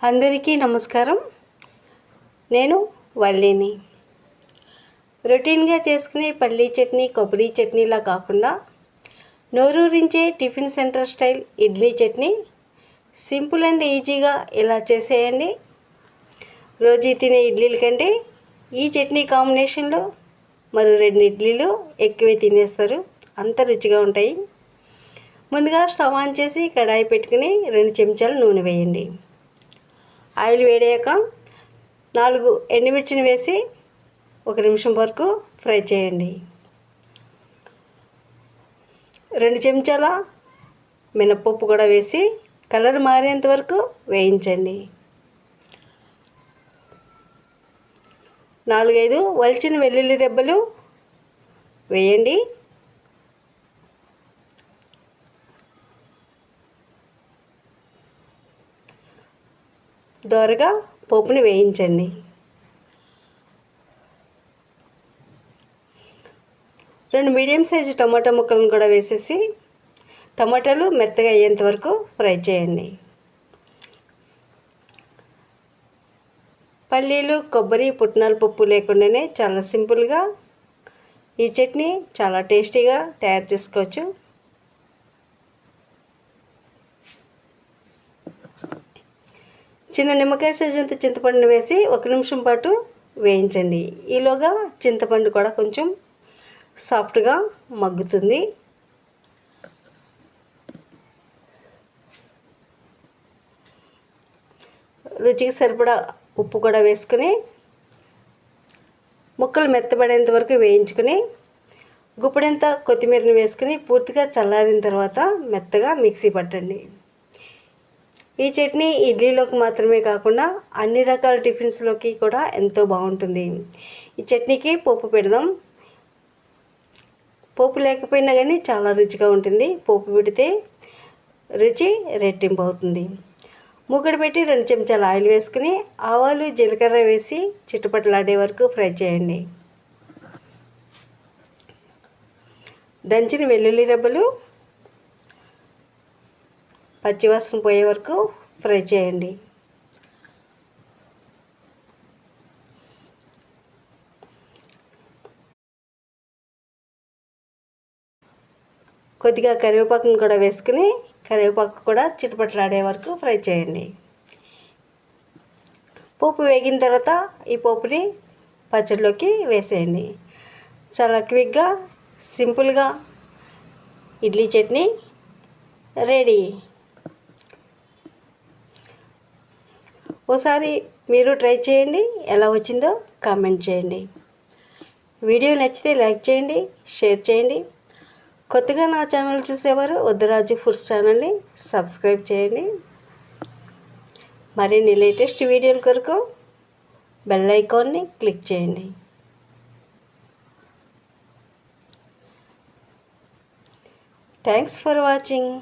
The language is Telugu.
అందరికీ నమస్కారం. నేను వల్లిని. రొటీన్గా చేసుకునే పల్లీ చట్నీ, కొబ్బరి చట్నీలా కాకుండా నోరూరించే tiffin centre style idli chutney simple and ఈజీగా ఇలా చేసేయండి. రోజు తినే ఇడ్లీల కంటే ఈ చట్నీ కాంబినేషన్లో మరో 2 ఇడ్లీలు ఎక్కువే తినేస్తారు. అంత రుచిగా ఉంటాయి. ముందుగా స్టవ్ ఆన్ చేసి కడాయి పెట్టుకుని 2 చెంచాలు నూనె వేయండి. ఆయిల్ వేడయ్యాక 4 ఎండుమిర్చిని వేసి 1 నిమిషం వరకు ఫ్రై చేయండి. 2 చెంచాల మినపప్పు కూడా వేసి కలర్ మారేంత వరకు వేయించండి. 4-5 వలిచిన వెల్లుల్లి రెబ్బలు వేయండి. దోరగా పోపుని వేయించండి. 2 మీడియం సైజు టమాటా ముక్కలను కూడా వేసేసి టమాటాలు మెత్తగా అయ్యేంత వరకు ఫ్రై చేయండి. పల్లీలు, కొబ్బరి, పుట్నాల పప్పు లేకుండానే చాలా సింపుల్గా ఈ చట్నీ చాలా టేస్టీగా తయారు చేసుకోవచ్చు. చిన్న నిమ్మకాయ సైజంత చింతపండుని వేసి 1 నిమిషం పాటు వేయించండి. ఈలోగా చింతపండు కూడా కొంచెం సాఫ్ట్గా మగ్గుతుంది. రుచికి సరిపడా ఉప్పు కూడా వేసుకుని ముక్కలు మెత్తబడేంత వరకు వేయించుకుని గుప్పెడంత కొత్తిమీరని వేసుకుని పూర్తిగా చల్లారిన తర్వాత మెత్తగా మిక్సీ పట్టండి. ఈ చట్నీ ఇడ్లీలోకి మాత్రమే కాకుండా అన్ని రకాల టిఫిన్స్లోకి కూడా ఎంతో బాగుంటుంది. ఈ చట్నీకి పోపు పెడదాం. పోపు లేకపోయినా కానీ చాలా రుచిగా ఉంటుంది. పోపు పెడితే రుచి రెట్టింపు అవుతుంది. మూకుడు పెట్టి 2 చెంచాల ఆయిల్ వేసుకుని ఆవాలు, జీలకర్ర వేసి చిటపటలాడే వరకు ఫ్రై చేయండి. దంచిన వెల్లుల్లి రెబ్బలు పచ్చివాసన పోయే వరకు ఫ్రై చేయండి. కొద్దిగా కరివేపాకును కూడా వేసుకుని కరివేపాకు కూడా చిటపటలాడే వరకు ఫ్రై చేయండి. పోపు వేగిన తర్వాత ఈ పోపుని పచ్చడిలోకి వేసేయండి. చాలా క్విక్గా సింపుల్గా ఇడ్లీ చట్నీ రెడీ. ఓసారి మీరు ట్రై చేయండి. ఎలా వచ్చిందో కామెంట్ చేయండి. వీడియో నచ్చితే లైక్ చేయండి, షేర్ చేయండి. కొత్తగా నా ఛానల్ చూసేవారు ఉద్దరాజు ఫుడ్స్ ఛానల్ని సబ్స్క్రైబ్ చేయండి. మరిన్ని లేటెస్ట్ వీడియోల కొరకు బెల్ ఐకాన్ని క్లిక్ చేయండి. Thanks for watching.